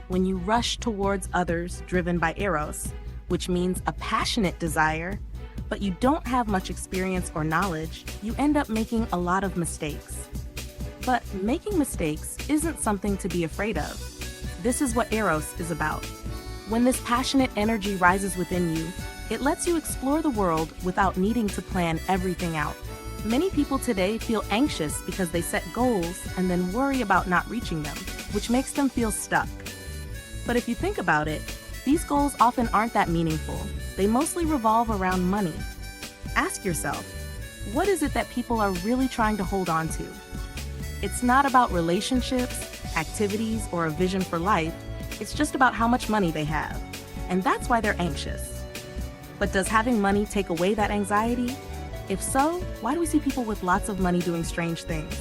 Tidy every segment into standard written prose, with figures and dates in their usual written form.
When you rush towards others driven by eros, which means a passionate desire, but you don't have much experience or knowledge, you end up making a lot of mistakes. But making mistakes isn't something to be afraid of. This is what eros is about. When this passionate energy rises within you, it lets you explore the world without needing to plan everything out. Many people today feel anxious because they set goals and then worry about not reaching them, which makes them feel stuck. But if you think about it, these goals often aren't that meaningful. They mostly revolve around money. Ask yourself, what is it that people are really trying to hold on to? It's not about relationships, activities, or a vision for life. It's just about how much money they have. And that's why they're anxious. But does having money take away that anxiety? If so, why do we see people with lots of money doing strange things?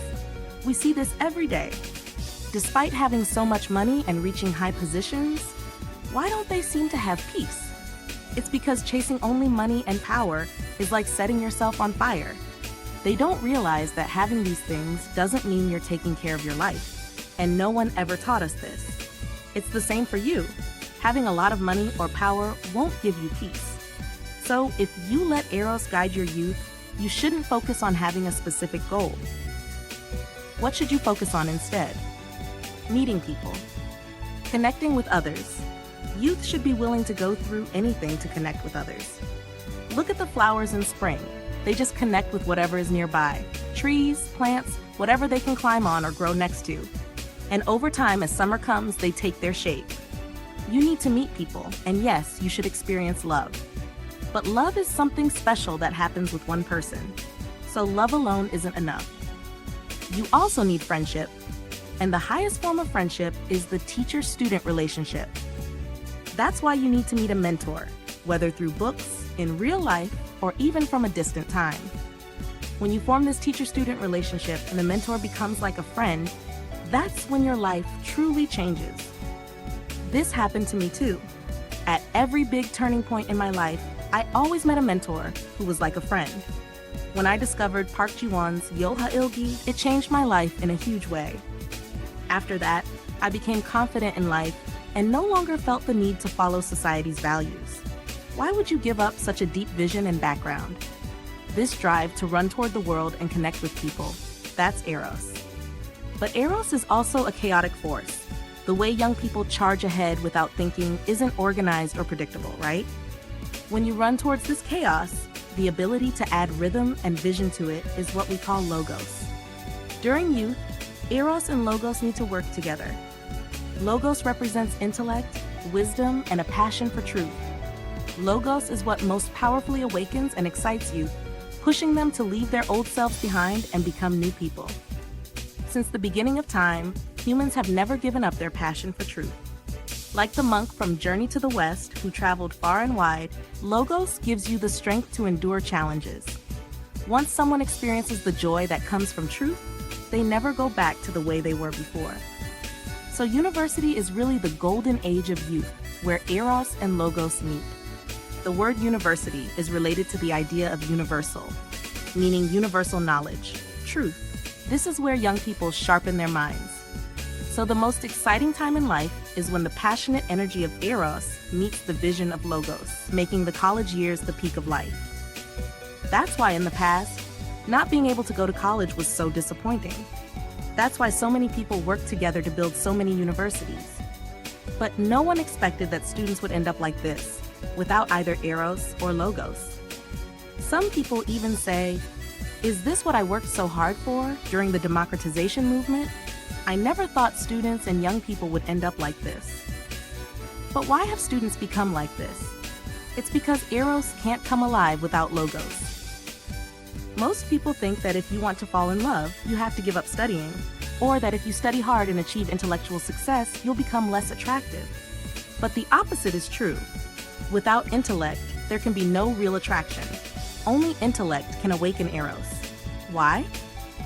We see this every day. Despite having so much money and reaching high positions, why don't they seem to have peace? It's because chasing only money and power is like setting yourself on fire. They don't realize that having these things doesn't mean you're taking care of your life, and no one ever taught us this. It's the same for you. Having a lot of money or power won't give you peace. So if you let eros guide your youth, you shouldn't focus on having a specific goal. What should you focus on instead? Meeting people. Connecting with others. Youth should be willing to go through anything to connect with others. Look at the flowers in spring. They just connect with whatever is nearby. Trees, plants, whatever they can climb on or grow next to. And over time, as summer comes, they take their shape. You need to meet people, and yes, you should experience love. But love is something special that happens with one person. So love alone isn't enough. You also need friendship. And the highest form of friendship is the teacher-student relationship. That's why you need to meet a mentor, whether through books, in real life, or even from a distant time. When you form this teacher-student relationship and the mentor becomes like a friend, that's when your life truly changes. This happened to me too. At every big turning point in my life, I always met a mentor who was like a friend. When I discovered Park Ji-won's Yoha Ilgi, it changed my life in a huge way. After that, I became confident in life and no longer felt the need to follow society's values. Why would you give up such a deep vision and background? This drive to run toward the world and connect with people, that's eros. But eros is also a chaotic force. The way young people charge ahead without thinking isn't organized or predictable, right? When you run towards this chaos, the ability to add rhythm and vision to it is what we call logos. During youth, eros and logos need to work together. Logos represents intellect, wisdom, and a passion for truth. Logos is what most powerfully awakens and excites youth, pushing them to leave their old selves behind and become new people. Since the beginning of time, humans have never given up their passion for truth. Like the monk from Journey to the West who traveled far and wide, logos gives you the strength to endure challenges. Once someone experiences the joy that comes from truth, they never go back to the way they were before. So university is really the golden age of youth, where eros and logos meet. The word university is related to the idea of universal, meaning universal knowledge, truth. This is where young people sharpen their minds. So the most exciting time in life is when the passionate energy of eros meets the vision of logos, making the college years the peak of life. That's why in the past, not being able to go to college was so disappointing. That's why so many people worked together to build so many universities. But no one expected that students would end up like this, without either eros or logos. Some people even say, is this what I worked so hard for during the democratization movement? I never thought students and young people would end up like this. But why have students become like this? It's because eros can't come alive without logos. Most people think that if you want to fall in love, you have to give up studying, or that if you study hard and achieve intellectual success, you'll become less attractive. But the opposite is true. Without intellect, there can be no real attraction. Only intellect can awaken eros. Why?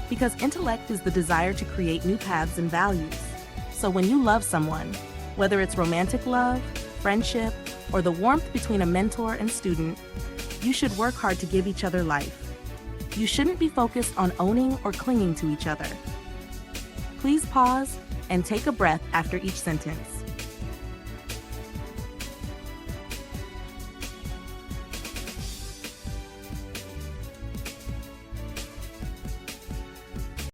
Because intellect is the desire to create new paths and values. So when you love someone, whether it's romantic love, friendship, or the warmth between a mentor and student, you should work hard to give each other life. You shouldn't be focused on owning or clinging to each other. Please pause and take a breath after each sentence.